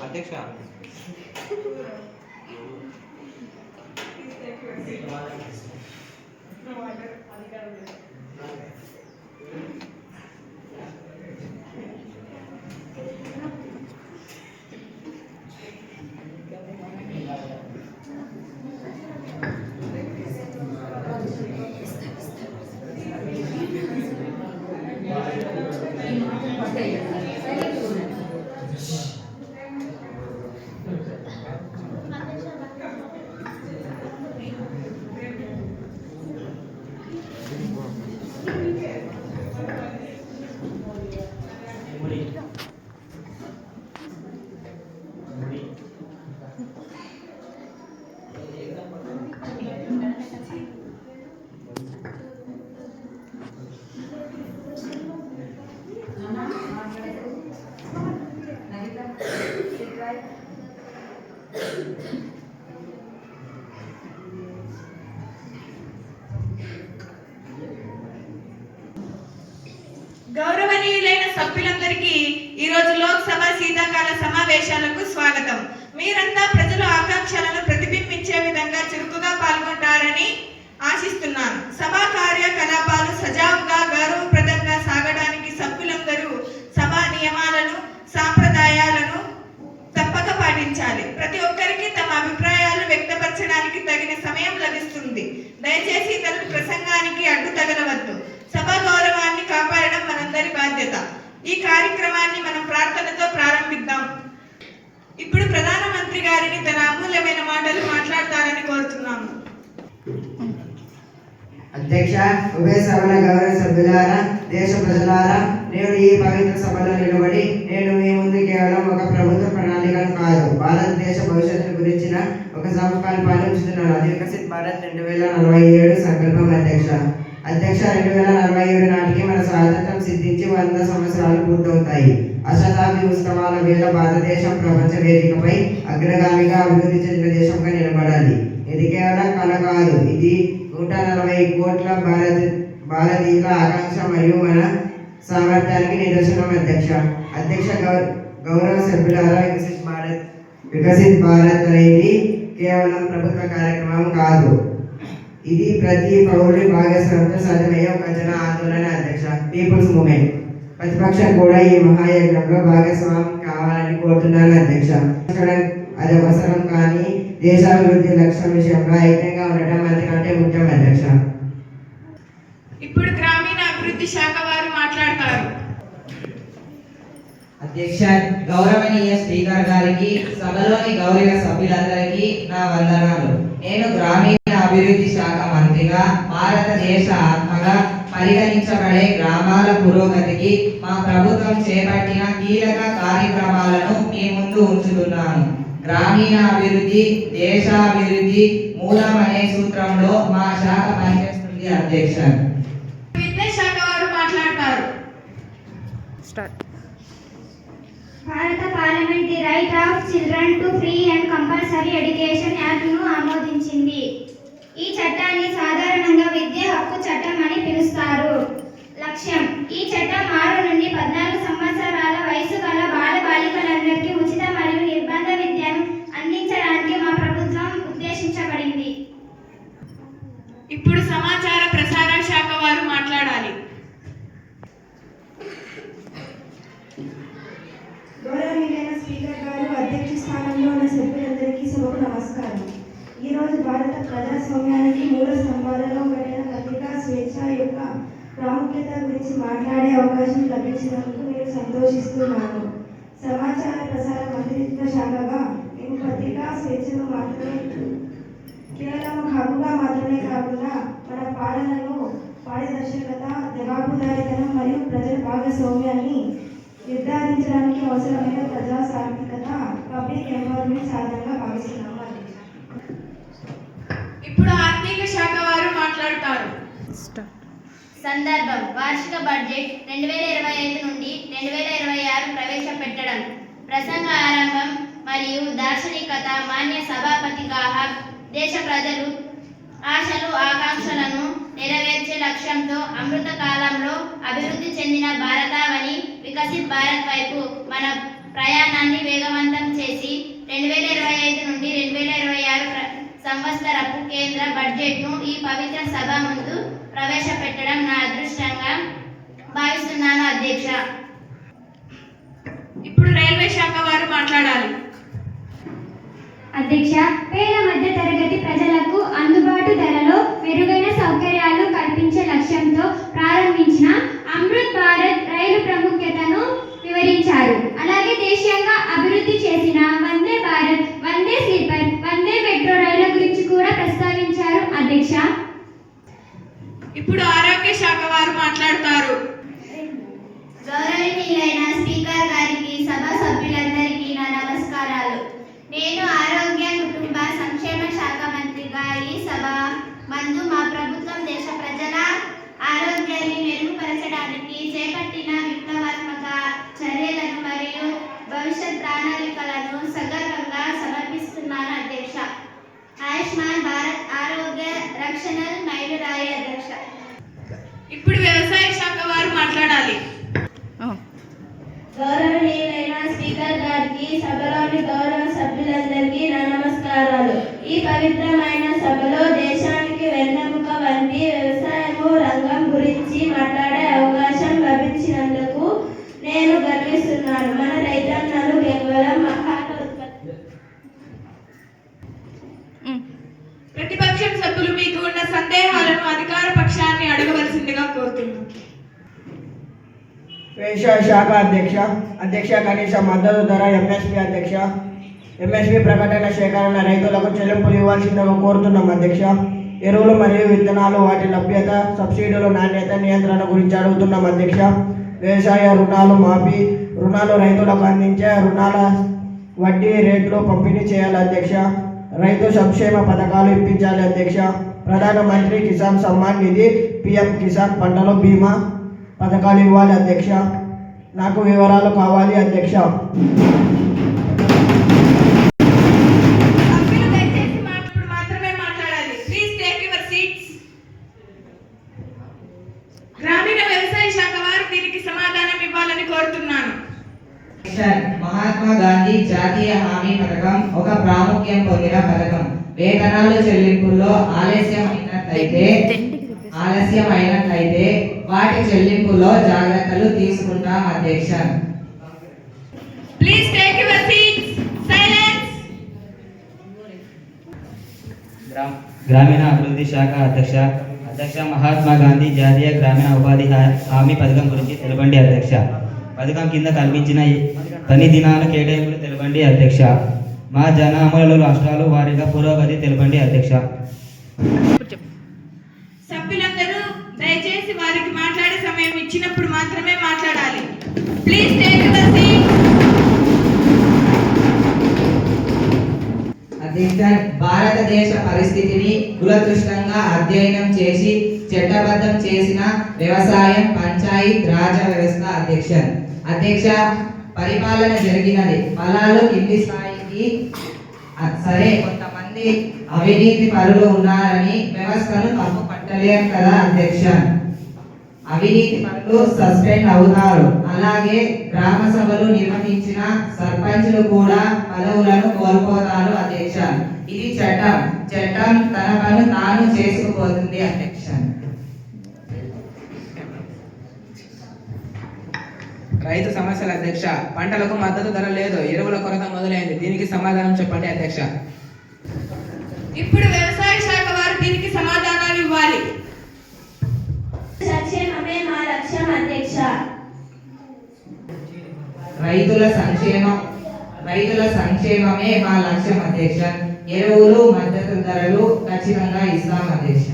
అధ్యక్ష గౌరవనీయులైన సభ్యులందరికీ ఈరోజు లోక్సభ శీతాకాల సమావేశాలకు స్వాగతం. మీరంతా ప్రజల ఆకాంక్షలను ప్రతిబింబించే విధంగా చురుకుగా పాల్గొంటారని ఆశిస్తున్నాను. సభా కార్యకలాపాలు సజావుగా గౌరవప్రదంగా సాగడానికి సభ్యులందరూ సభా నియమాలను సాంప్రదాయాలను తప్పక పాటించాలి. ప్రతి ఒక్కరికి తమ అభిప్రాయాలు వ్యక్తపరచడానికి తగిన సమయం లభిస్తుంది. దయచేసి ఇతరుల ప్రసంగానికి అడ్డు తగలవద్దు. సభా గౌరవాన్ని కాపాడడం మనందరి బాధ్యత. ఈ కార్యక్రమాన్ని మనం ప్రార్థనతో ప్రారంభిద్దాం. ఇప్పుడు ప్రధానమంత్రి గారిని తన అమూల్యమైన మాటలు మాట్లాడతారని కోరుతున్నాము. అధ్యక్ష, ఉభయ సభల గౌరవ సభ్యులారా, దేశ ప్రజలారా, నేను ఈ పవిత్ర సభలో నిలబడి నేను మీ ముందు కేవలం ఒక ప్రభుత్వ ప్రణాళికను కాదు, భారతదేశ భవిష్యత్తును గురించిన ఒక సంకల్పాన్ని ఉంచుతున్నాను. అది వికసిత్ భారత్ 2047 సంకల్పం. అధ్యక్ష 2047 నాటికి మన స్వాతంత్రం సిద్ధించి 100 సంవత్సరాలు పూర్తవుతాయి. అశతాబ్ది ఉత్సవాల వేళ భారతదేశం ప్రపంచ వేదికపై అగ్రగామిగా అభివృద్ధి చెందిన దేశంగా నిలబడాలి. ఇది కేవలం కల కాదు, ఇది 140 కోట్ల భారతీయుల ఆకాంక్ష మరియు మన సామర్థ్యానికి నిదర్శనం. అధ్యక్ష గౌరవ సభ్యులారా, వికసిత్ భారత్ అనేది కేవలం ప్రభుత్వ కార్యక్రమం కాదు, ఇది ప్రతి పౌరుడి భాగస్వామ్యంతో సాధ్యమయ్యే ఒక జన ఆందోళన. అధ్యక్ష, పీపుల్స్ మూవ్మెంట్. ప్రతిపక్షం కూడా ఈ మహాయజ్ఞంలో భాగస్వామ్యం కావాలని కోరుతున్నాను. అధ్యక్ష, అది అవసరం, కానీ దేశాభివృద్ధి లక్ష్యం విషయంలో ఐక్యంగా ఉండటం అంతకంటే ముఖ్యం. అధ్యక్ష, ఇప్పుడు గ్రామీణ అభివృద్ధి శాఖ వారు మాట్లాడతారు. అధ్యక్ష, గౌరవనీయ స్పీకర్ గారికి, సభలోని గౌరవ సభ్యులందరికీ నా వందనాలు. నేను గ్రామీణ అభివృద్ధి శాఖ మంత్రిగా భారతదేశ ఆత్మగా పరిగణించబడే గ్రామాల పురోగతికి మా ప్రభుత్వం చేపట్టిన కీలక కార్యక్రమాలను మీ ముందు ఉంచుతున్నాను. గ్రామీణ అభివృద్ధి దేశాభివృద్ధి మూలం అనే సూత్రంలో మా శాఖ పనిచేస్తుంది. అధ్యక్ష, విద్యాశాఖ వారు మాట్లాడతారు. భారత parliament the right of children to free and compulsory education యాక్ట్ను ఆమోదించింది. ఈ చట్టాన్ని సాధారణంగా విద్య హక్కు చట్టం అని పిలుస్తారు. లక్ష్యం: ఈ చట్టం 6 నుండి 14 సంవత్సరాల వయసు గల బాల బాలికలందరికీ ఉచిత మరియు నిర్బంధ విద్యను అందించడానికి మా ప్రభుత్వం ఉద్దేశించబడింది. ఇప్పుడు సమాచార ప్రసార శాఖ వారు మాట్లాడాలి. గౌరవనీయులైన స్పీకర్ గారు, అధ్యక్ష స్థానంలో ఉన్న సభ్యులందరికీ సభకు నమస్కారం. ఈరోజు భారత ప్రజాస్వామ్యానికి మూల స్తంభాలలో ఒకటైన పత్రికా స్వేచ్ఛ యొక్క ప్రాముఖ్యత గురించి మాట్లాడే అవకాశం లభించినందుకు నేను సంతోషిస్తున్నాను. సమాచార ప్రసార మంత్రిత్వ శాఖగా మేము పత్రికా స్వేచ్ఛను మాత్రమే కేవలం హక్కుగా మాత్రమే కాకుండా మన పాలనలో పారదర్శకత, జవాబుదారీతనం మరియు ప్రజల భాగస్వామ్యాన్ని నిర్ధారించడానికి అవసరమైన ప్రజా సార్థకత పబ్లిక్ ఎంపవర్మెంట్ సాధనంగా భావిస్తున్నాము. ఇప్పుడు ఆర్థిక శాఖ వారు మాట్లాడతారు. సందర్భం వార్షిక బడ్జెట్ 2025 నుండి 2026 ప్రవేశపెట్టడం. ప్రసంగ ఆరంభం మరియు దార్శనికత. మాన్య సభాపతి గాహబ్ దేశ ప్రజలు ఆశలు ఆకాంక్షలను నెరవేర్చే లక్ష్యంతో అమృత కాలంలో అభివృద్ధి చెందిన భారతావని వికసిత్ భారత్ వైపు మన ప్రయాణాన్ని వేగవంతం చేసి 2025 నుండి 2026 సంవత్సరపు కేంద్ర బడ్జెట్ను ఈ పవిత్ర సభ ముందు ప్రవేశపెట్టడం నా అదృష్టంగా భావిస్తున్నాను అధ్యక్ష. ఇప్పుడు రైల్వే శాఖ వారు మాట్లాడాలి. అధ్యక్ష, పేద మధ్య తరగతి ప్రజలకు అందుబాటు ధరలో మెరుగైన సౌకర్యాలు కల్పించే లక్ష్యంతో ప్రారంభించిన అమృత్ భారత్ రైలు ప్రాముఖ్యతను వివరించారు. అలాగే దేశీయంగా అభివృద్ధి చేసిన వందే భారత్, వందే స్లీపర్, వందే మెట్రో రైళ్ల గురించి కూడా ప్రస్తావించారు అధ్యక్ష. ఇప్పుడు ఆరోగ్య శాఖ వారు మాట్లాడతారు. గౌరవనీయులైన స్పీకర్ గారికి, సభ సభ్యులందరికీ నా నమస్కారాలు. నేను ఆరోగ్య కుటుంబ సంక్షేమ శాఖ మంత్రిగా ఈ సభ మందు మా ప్రభుత్వం దేశ ప్రజల ఆరోగ్యాన్ని మెరుగుపరచడానికి చేపట్టిన విప్లవాత్మక చర్యలను మరియు భవిష్యత్ ప్రణాళికలను సగర్వంగా సమర్పిస్తున్నాను అధ్యక్ష. ఆయుష్మాన్ భారత్ ఆరోగ్య రక్షణ మైలురాయి అధ్యక్ష. ఇప్పుడు వ్యవసాయ శాఖ వారు మాట్లాడాలి. గౌరవనీయులైన స్పీకర్ గారికి, సభలోని గౌరవ సభ్యులందరికీ నా నమస్కారాలు. ఈ పవిత్రమైన సభలో దేశానికి వెన్నెముక వంటి వ్యవసాయము రంగం గురించి మాట్లాడే అవకాశం లభించినందుకు నేను గర్విస్తున్నాను. మన రైతన్నలు కేవలం ఆహార ఉత్పత్తి. ప్రతిపక్షం సభ్యులు మీకు ఉన్న సందేహాలను అధికార పక్షాన్ని అడగవలసిందిగా కోరుతున్నాను. వ్యవసాయ శాఖ అధ్యక్ష కనీస మద్దతు ధర ఎంఎస్పి ప్రకటన సేకరణ రైతులకు చెల్లింపులు ఇవ్వాల్సిందిగా కోరుతున్నాం అధ్యక్ష. ఎరువులు మరియు విత్తనాలు, వాటి లభ్యత, సబ్సిడీలు, నాణ్యత, నియంత్రణ గురించి అడుగుతున్నాం అధ్యక్ష. వ్యవసాయ రుణాలు మాఫీ, రుణాలు రైతులకు అందించే రుణాల వడ్డీ రేట్లు పంపిణీ చేయాలి అధ్యక్ష. రైతు సంక్షేమ పథకాలు ఇప్పించాలి అధ్యక్ష. ప్రధానమంత్రి కిసాన్ సమ్మాన్ నిధి, పిఎం కిసాన్ పంటల బీమా పథకాలు ఇవ్వాలి అధ్యక్ష. నాకు వివరాలు కావాలి అధ్యక్ష. సభ్యులు దయచేసి ఇప్పుడు మాత్రమే మాట్లాడాలి. Please take your seats. గ్రామీణ వ్యవసాయ శాఖ వారు దీనికి సమాధానం ఇవ్వాలని కోరుతున్నాను. మహాత్మా గాంధీ జాతీయ హామీ పథకం ఒక ప్రాముఖ్యం పొందిన పథకం. వేతనాలు చెల్లింపుల్లో ఆలస్యమైనట్లయితే వాటి చెల్లింపులో జాగ్రత్తలు తీసుకుంటాం అధ్యక్ష. Please take your seats. Silence. గ్రామీణ అభివృద్ధి శాఖ అధ్యక్ష మహాత్మా గాంధీ జాతీయ గ్రామీణ ఉపాధి హామీ పథకం గురించి తెలపండి అధ్యక్ష. పథకం కింద కల్పించిన పని దినాలు కేటాయింపులు తెలపండి అధ్యక్ష. మా జన అమలు రాష్ట్రాలు వారీగా పురోగతి తెలపండి అధ్యక్ష. సభ్యులందరూ దయచేసి వారికి మాట్లాడే సమయం ఇచ్చినప్పుడు మాత్రమే మాట్లాడాలి. Please take your seat. అధ్యక్ష, భారతదేశ పరిస్థితిని కులదృష్టంగా అధ్యయనం చేసి చట్టబద్ధం చేసిన వ్యవసాయం, పంచాయత్ రాజ్ వ్యవస్థ అధ్యక్ష. పరిపాలన జరిగినది. ఫలాలు కింది స్థాయికి సరే, కొంతమంది అవినీతి పరులు ఉన్నారని వ్యవస్థను తప్పు పట్టలేరు కదా అధ్యక్ష. అవినీతి పరులు సస్పెండ్ అవుతారు. అలాగే గ్రామ సభలు నిర్వహించిన సర్పంచులు కూడా పదవులను కోల్పోతారు అధ్యక్ష. ఇది చట్టం తన పని తాను చేసుకుపోతుంది అధ్యక్ష. రైతు సమస్యల అధ్యక్ష. పంటలకు మద్దతు ధర లేదు, ఎరువుల కొరత మొదలైంది. దీనికి సమాధానం చెప్పండి అధ్యక్ష. ఇప్పుడు వ్యవసాయ శాఖ వారు దీనికి సమాధానాలు ఇవ్వాలి. సంక్షేమమే మా లక్ష్యం అధ్యక్ష. రైతుల సంక్షేమమే మా లక్ష్యం అధ్యక్ష. ఎరువులు మద్దతు ధరలు ఖచ్చితంగా ఇస్తాం అధ్యక్ష.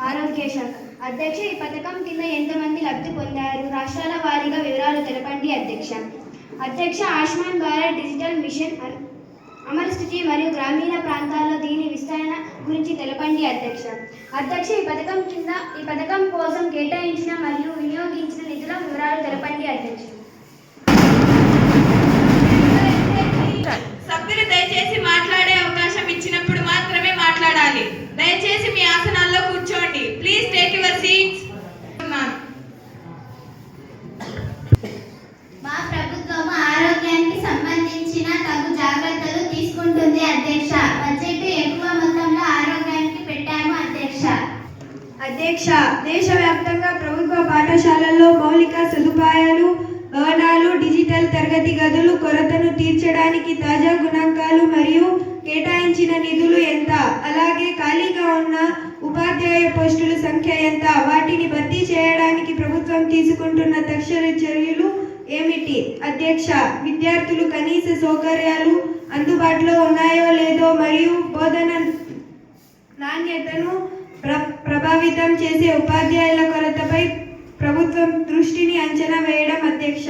ఆరోగ్య శాఖ అధ్యక్ష, ఈ పథకం కింద ఎంతమంది లబ్ధి పొందారు? రాష్ట్రాల వారీగా వివరాలు తెలపండి అధ్యక్ష. అధ్యక్ష, ఆయుష్మాన్ భారత్ డిజిటల్ మిషన్ అమలు స్థితి మరియు గ్రామీణ ప్రాంతాల్లో దీని విస్తరణ గురించి తెలపండి అధ్యక్ష. అధ్యక్ష, ఈ పథకం కోసం కేటాయించిన మరియు వినియోగించిన నిధుల వివరాలు తెలపండి అధ్యక్ష. సభ్యులు దయచేసి మాట్లాడే అవకాశం ఇచ్చినప్పుడు మాత్రమే మాట్లాడాలి. దయచేసి మీ ఆసనాల్లో కూర్చోండి. Please take your seats. మా ప్రభుత్వం ఆరోగ్యానికి సంబంధించిన తగు జాగ్రత్తలు తీసుకుంటుంది అధ్యక్ష. బడ్జెట్ ఎక్కువ మొత్తంలో ఆరోగ్యానికి పెట్టాము అధ్యక్ష. అధ్యక్ష, దేశవ్యాప్తంగా ప్రభుత్వ పాఠశాలల్లో మౌలిక సదుపాయాలు, భవనాలు, డిజిటల్ తరగతి గదులు కొరతను తీర్చడానికి తాజా గణాంకాలు మరియు కేటాయించిన నిధులు ఎంత? అలాగే ఖాళీగా ఉన్న ఉపాధ్యాయ పోస్టుల సంఖ్య ఎంత? వాటిని భర్తీ చేయడానికి ప్రభుత్వం తీసుకుంటున్న తక్షణ చర్యలు ఏమిటి? అధ్యక్ష, విద్యార్థులు కనీస సౌకర్యాలు అందుబాటులో ఉన్నాయో లేదో మరియు బోధన నాణ్యతను ప్రభావితం చేసే ఉపాధ్యాయుల కొరతపై ప్రభుత్వం దృష్టిని అంచనా వేయడం అధ్యక్ష.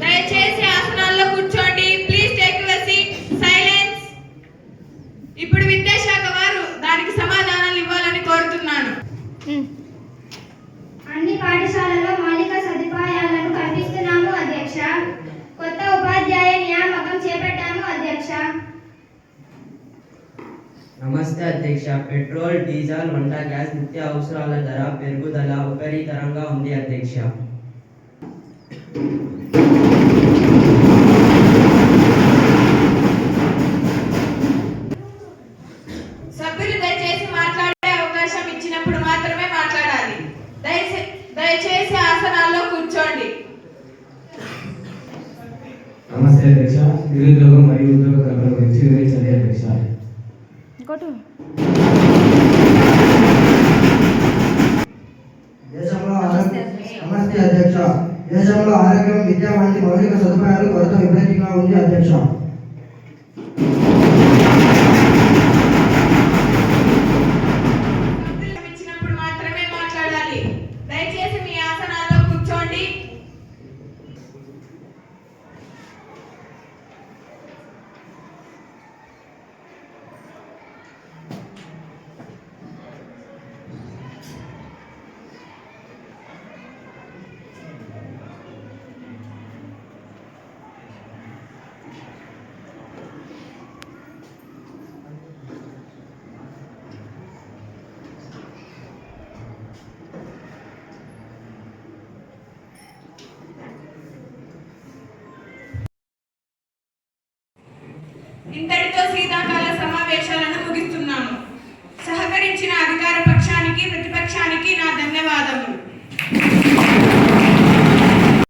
దయచేసి ఆసనాల్లో కూర్చోండి. Please take your seat. Silence. ఇప్పుడు విద్యాశాఖ వారు దానికి సమాధానాలు ఇవ్వాలని కోరుతున్నాను. అన్ని పాఠశాలల్లో మౌలిక సదుపాయాలను కల్పిస్తున్నాము అధ్యక్ష. కొత్త ఉపాధ్యాయ నియామకం చేపట్టాము అధ్యక్ష. నమస్తే అధ్యక్ష. పెట్రోల్, డీజిల్, వంట గ్యాస్ నిత్య అవసరాల ధర పెరుగుదల విపరీతంగా ఉంది అధ్యక్ష. సభ్యులు దయచేసి మాట్లాడే అవకాశం ఇచ్చినప్పుడు మాత్రమే మాట్లాడాలి. దయచేసి ఆసనాల్లో కూర్చోండి. నమస్తే అధ్యక్ష. నిరుద్యోగం మరియు ఉద్యోగ కల్పన గురించి వివరించండి అధ్యక్ష. నమస్తే అధ్యక్ష. దేశంలో ఆరోగ్యం, విద్య వంటి మౌలిక సదుపాయాలు కొరత విపరీతంగా ఉంది అధ్యక్ష.